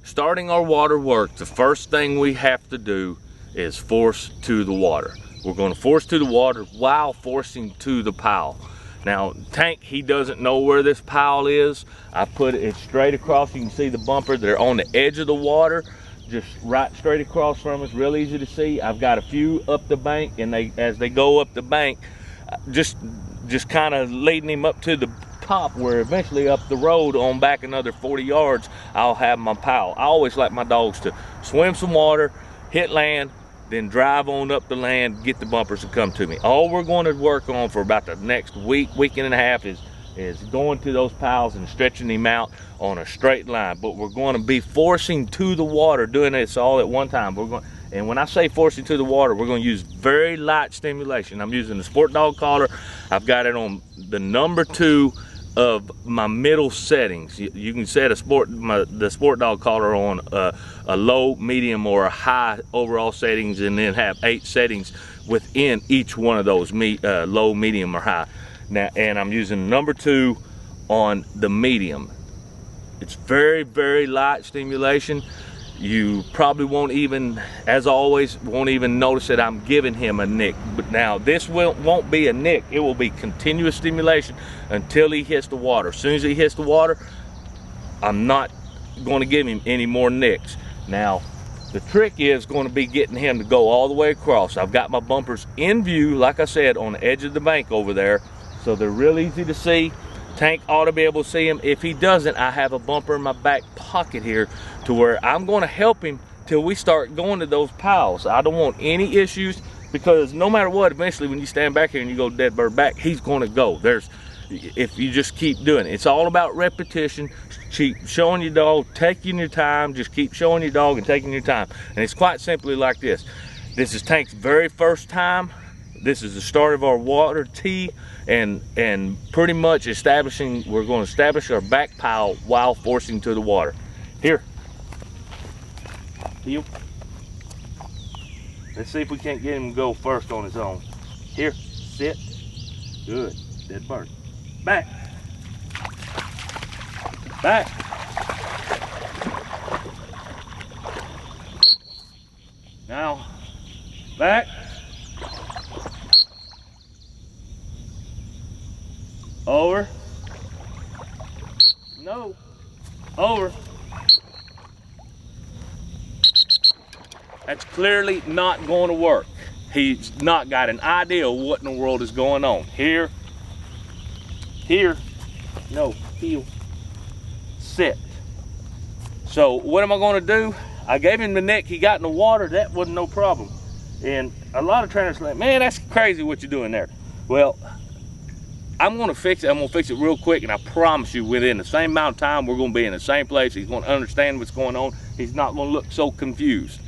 starting our water work, the first thing we have to do is force to the water. We're going to force to the water while forcing to the pile. Now, Tank, he doesn't know where this pile is. I put it straight across. You can see the bumper. They're on the edge of the water, just right straight across from us, real easy to see. I've got a few up the bank, and as they go up the bank, just kind of leading him up to the top, where eventually up the road on back another 40 yards, I'll have my pile. I always like my dogs to swim some water, hit land, then drive on up the land, get the bumpers to come to me. All we're going to work on for about the next week and a half is going to those piles and stretching them out on a straight line. But we're going to be forcing to the water, doing this all at one time. And when I say forcing to the water, we're going to use very light stimulation. I'm using the Sport Dog collar. I've got it on the number 2 of my middle settings. You can set the Sport Dog collar on a low, medium, or a high overall settings, and then have 8 settings within each one of those, low, medium, or high. Now, and I'm using number 2 on the medium. It's very, very light stimulation. You probably won't even, as always, won't even notice that I'm giving him a nick. But now this won't be a nick. It will be continuous stimulation until he hits the water. As soon as he hits the water, I'm not going to give him any more nicks. Now, the trick is going to be getting him to go all the way across. I've got my bumpers in view, like I said, on the edge of the bank over there, so they're real easy to see. Tank ought to be able to see him. If he doesn't, I have a bumper in my back pocket here to where I'm going to help him till we start going to those piles. I don't want any issues, because no matter what, eventually when you stand back here and you go dead bird back, he's going to go. If you just keep doing it. It's all about repetition. Keep showing your dog, taking your time. Just keep showing your dog and taking your time. And it's quite simply like this. This is Tank's very first time. This is the start of our water tee, and pretty much we're going to establish our back pile while forcing to the water. Here. Heel. Let's see if we can't get him to go first on his own. Here, sit. Good. Dead bird. Back. Back. Now, back. Over. No. Over. That's clearly not going to work. He's not got an idea of what in the world is going on. Here. Here. No. Heel. Sit. So what am I going to do? I gave him the neck. He got in the water. That wasn't no problem. And a lot of trainers are like, man, that's crazy what you're doing there. Well, I'm going to fix it. I'm going to fix it real quick, and I promise you, within the same amount of time, we're going to be in the same place. He's going to understand what's going on. He's not going to look so confused.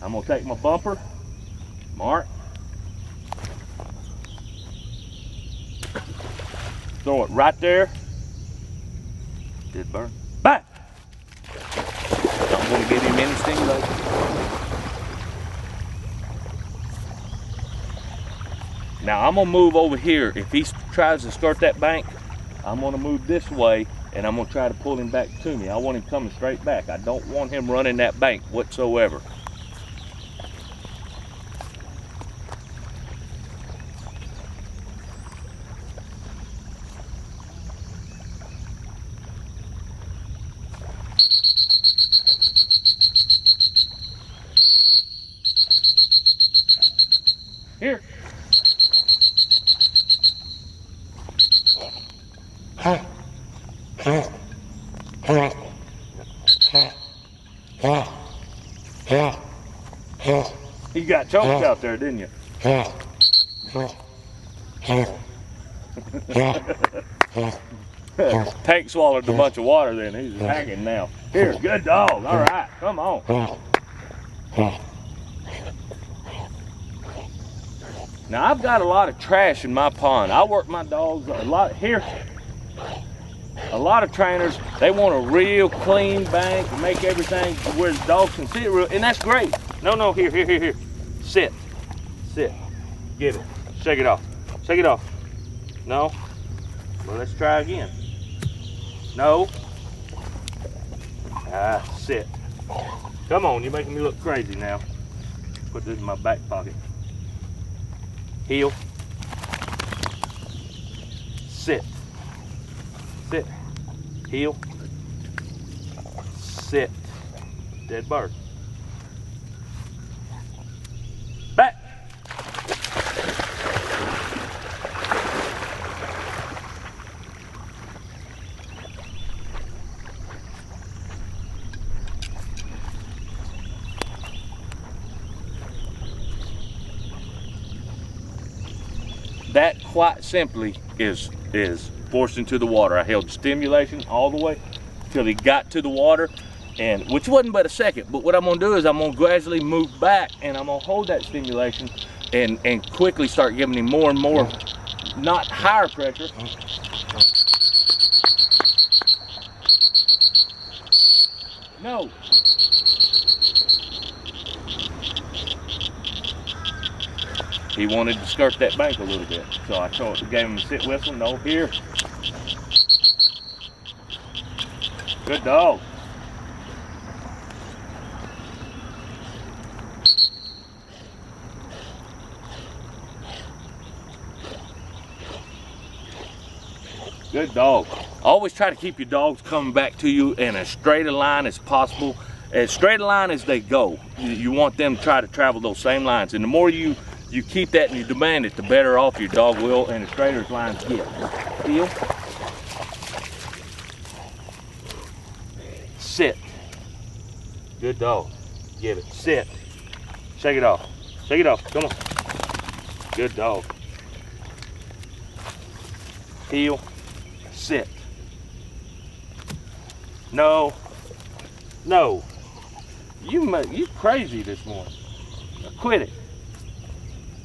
I'm going to take my bumper, mark, throw it right there. Dead bird. Back. Not going to give him any stimulation. Now I'm gonna move over here. If he tries to skirt that bank, I'm gonna move this way, and I'm gonna try to pull him back to me. I want him coming straight back. I don't want him running that bank whatsoever. Here. You got choked out there, didn't you? Tank swallowed a bunch of water then. He's hacking now. Here, good dog. All right, come on. Now I've got a lot of trash in my pond. I work my dogs a lot here. A lot of trainers, they want a real clean bank and make everything where the dogs can see it real, and that's great. No, here. Sit. Give it. Shake it off. Shake it off. No. Well, let's try again. No. Sit. Come on, you're making me look crazy now. Put this in my back pocket. Heel. Sit. Sit. Heel. Sit. Dead bird. Back. That quite simply is forced into the water. I held stimulation all the way till he got to the water, and which wasn't but a second. But what I'm gonna do is I'm gonna gradually move back, and I'm gonna hold that stimulation and quickly start giving him more and more, not higher pressure. No. He wanted to skirt that bank a little bit, so I gave him a sit whistle. No, here. Good dog. Good dog. Always try to keep your dogs coming back to you in as straight a line as possible. As straight a line as they go. You want them to try to travel those same lines. And the more you keep that and you demand it, the better off your dog will and the straighter his lines get. Heel. Sit. Good dog. Give it. Sit. Shake it off. Shake it off. Come on. Good dog. Heel. Sit. No. No. You crazy this morning. Now quit it.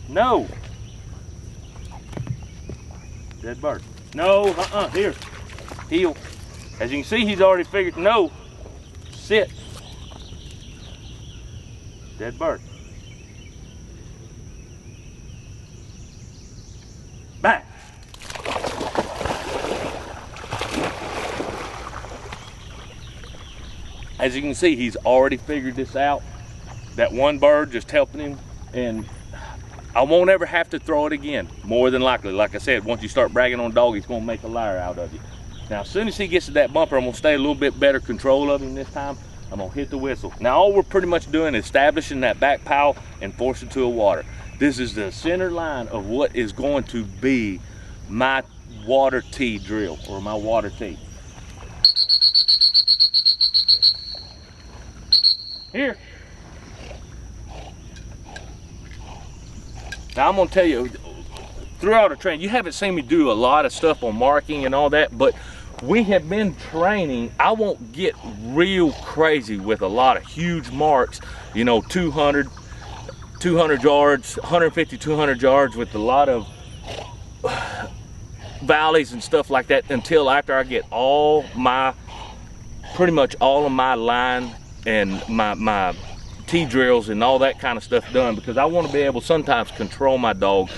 No. Dead bird. No. Here. Heel. As you can see, he's already figured no. Sit. Dead bird. Back. As you can see, he's already figured this out. That one bird just helping him, and I won't ever have to throw it again, more than likely. Like I said, once you start bragging on a dog, he's gonna make a liar out of you. Now, as soon as he gets to that bumper, I'm gonna stay a little bit better control of him this time. I'm gonna hit the whistle. Now, all we're pretty much doing is establishing that back pile and force it to a water. This is the center line of what is going to be my water tee drill, or my water tee. Here. Now I'm gonna tell you, throughout a training, you haven't seen me do a lot of stuff on marking and all that, but we have been training. I won't get real crazy with a lot of huge marks, you know, 200 yards, 150, 200 yards with a lot of valleys and stuff like that until after I get pretty much all of my line and my tee drills and all that kind of stuff done, because I want to be able to sometimes control my dog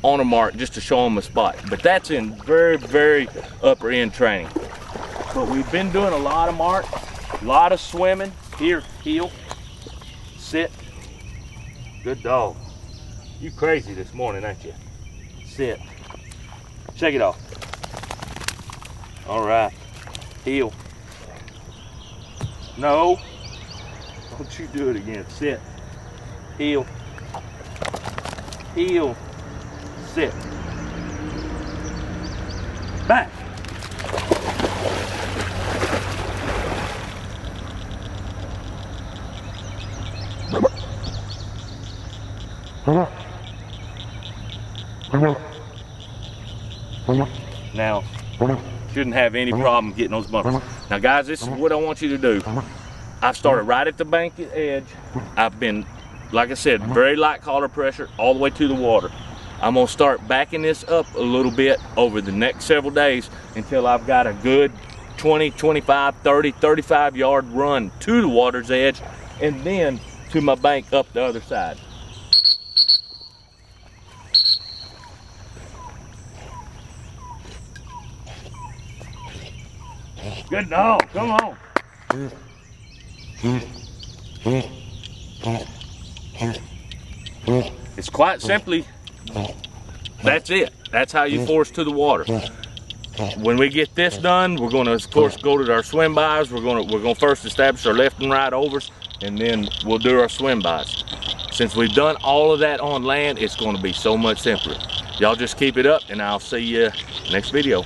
on a mark just to show him a spot. But that's in very, very upper end training. But we've been doing a lot of marks, a lot of swimming. Here, heel, sit. Good dog. You crazy this morning, ain't you? Sit. Shake it off. All right. Heel. No. Don't you do it again. Sit. Heel. Heel. Sit. Back. Now, shouldn't have any problem getting those bumpers. Now guys, this is what I want you to do. I've started right at the bank edge. I've been, like I said, very light collar pressure all the way to the water. I'm gonna start backing this up a little bit over the next several days until I've got a good 20, 25, 30, 35 yard run to the water's edge and then to my bank up the other side. Good dog, come on. It's quite simply, that's it. That's how you force to the water. When we get this done, we're going to, of course, go to our swim bys. We're going to first establish our left and right overs, and then we'll do our swim bys. Since we've done all of that on land, it's going to be so much simpler. Y'all just keep it up, and I'll see you next video.